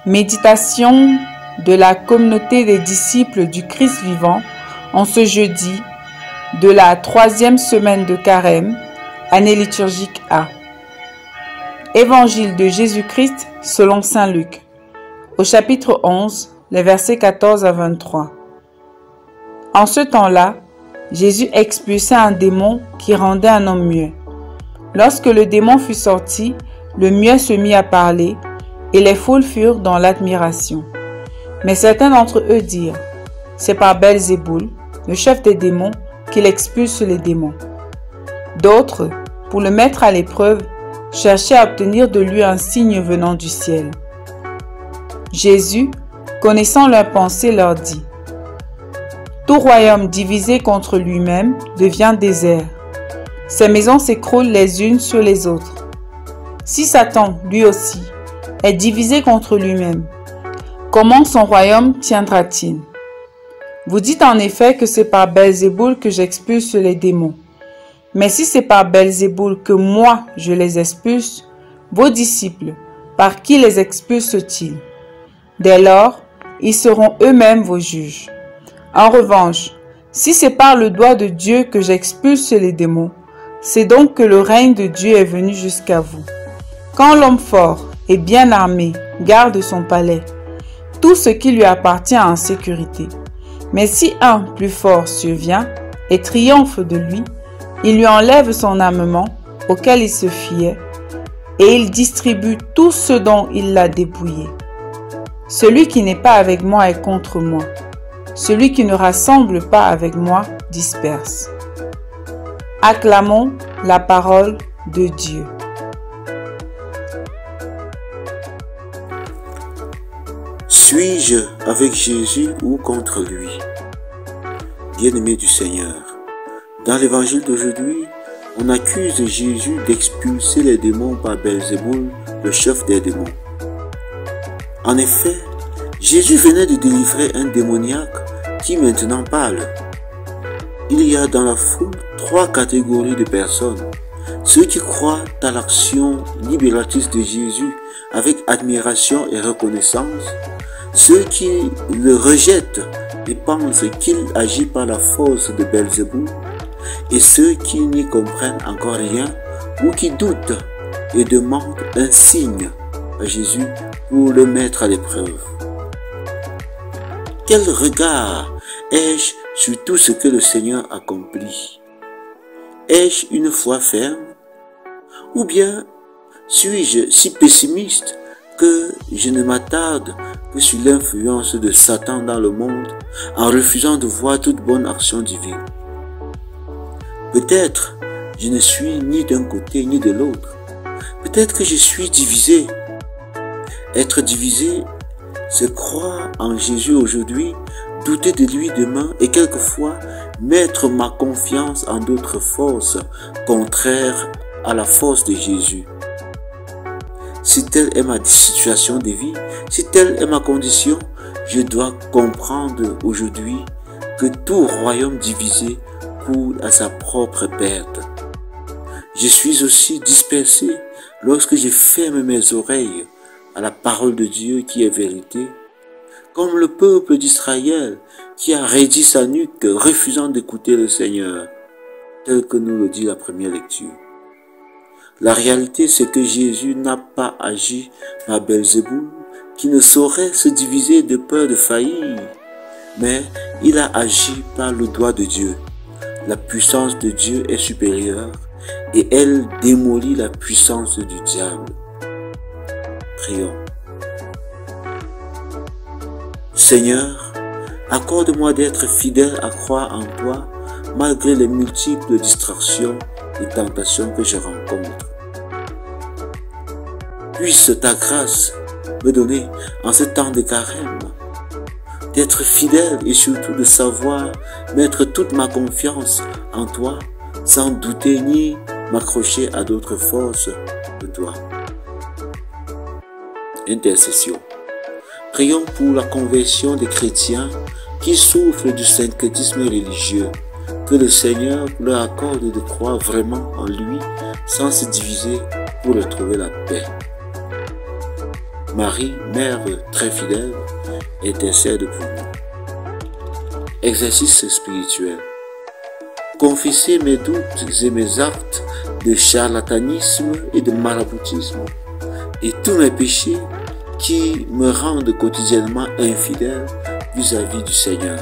Méditation de la communauté des disciples du Christ vivant en ce jeudi de la 3e semaine de Carême, année liturgique A. Évangile de Jésus-Christ selon saint Luc, au chapitre 11, les versets 14 à 23. En ce temps-là, Jésus expulsa un démon qui rendait un homme muet. Lorsque le démon fut sorti, le muet se mit à parler, et les foules furent dans l'admiration. Mais certains d'entre eux dirent, « C'est par Belzéboul, le chef des démons, qu'il expulse les démons. » D'autres, pour le mettre à l'épreuve, cherchaient à obtenir de lui un signe venant du ciel. Jésus, connaissant leurs pensées, leur dit, « Tout royaume divisé contre lui-même devient désert. Ses maisons s'écroulent les unes sur les autres. Si Satan, lui aussi, est divisé contre lui-même, comment son royaume tiendra-t-il? Vous dites en effet que c'est par Belzéboul que j'expulse les démons. Mais si c'est par Belzéboul que moi je les expulse, vos disciples, par qui les expulsent-ils? Dès lors, ils seront eux-mêmes vos juges. En revanche, si c'est par le doigt de Dieu que j'expulse les démons, c'est donc que le règne de Dieu est venu jusqu'à vous. Quand l'homme fort et bien armé garde son palais, tout ce qui lui appartient en sécurité. Mais si un plus fort survient et triomphe de lui, il lui enlève son armement auquel il se fiait et il distribue tout ce dont il l'a dépouillé. Celui qui n'est pas avec moi est contre moi. Celui qui ne rassemble pas avec moi disperse. Acclamons la parole de Dieu. Suis-je avec Jésus ou contre lui? Bien-aimé du Seigneur, dans l'évangile d'aujourd'hui, on accuse Jésus d'expulser les démons par Belzéboul, le chef des démons. En effet, Jésus venait de délivrer un démoniaque qui maintenant parle. Il y a dans la foule 3 catégories de personnes. Ceux qui croient à l'action libératrice de Jésus avec admiration et reconnaissance, ceux qui le rejettent et pensent qu'il agit par la force de Belzéboul, et ceux qui n'y comprennent encore rien ou qui doutent et demandent un signe à Jésus pour le mettre à l'épreuve. Quel regard ai-je sur tout ce que le Seigneur accomplit? Ai-je une foi ferme? Ou bien suis-je si pessimiste que je ne m'attarde que sur l'influence de Satan dans le monde en refusant de voir toute bonne action divine? Peut-être je ne suis ni d'un côté ni de l'autre. Peut-être que je suis divisé. Être divisé, c'est croire en Jésus aujourd'hui, douter de lui demain et quelquefois mettre ma confiance en d'autres forces contraires à la force de Jésus. Si telle est ma situation de vie, si telle est ma condition, je dois comprendre aujourd'hui que tout royaume divisé coule à sa propre perte. Je suis aussi dispersé lorsque je ferme mes oreilles à la parole de Dieu qui est vérité, comme le peuple d'Israël qui a raidi sa nuque refusant d'écouter le Seigneur, tel que nous le dit la première lecture. La réalité, c'est que Jésus n'a pas agi par Belzéboul, qui ne saurait se diviser de peur de faillir, mais il a agi par le doigt de Dieu. La puissance de Dieu est supérieure et elle démolit la puissance du diable. Prions. Seigneur, accorde-moi d'être fidèle à croire en toi malgré les multiples distractions et tentations que je rencontre. Puisse ta grâce me donner en ce temps de carême d'être fidèle et surtout de savoir mettre toute ma confiance en toi sans douter ni m'accrocher à d'autres forces de toi. Intercession. Prions pour la conversion des chrétiens qui souffrent du syncrétisme religieux. Que le Seigneur leur accorde de croire vraiment en lui sans se diviser pour retrouver la paix. Marie, mère très fidèle, intercède pour nous. Exercice spirituel. Confesser mes doutes et mes actes de charlatanisme et de maraboutisme et tous mes péchés qui me rendent quotidiennement infidèle vis-à-vis du Seigneur.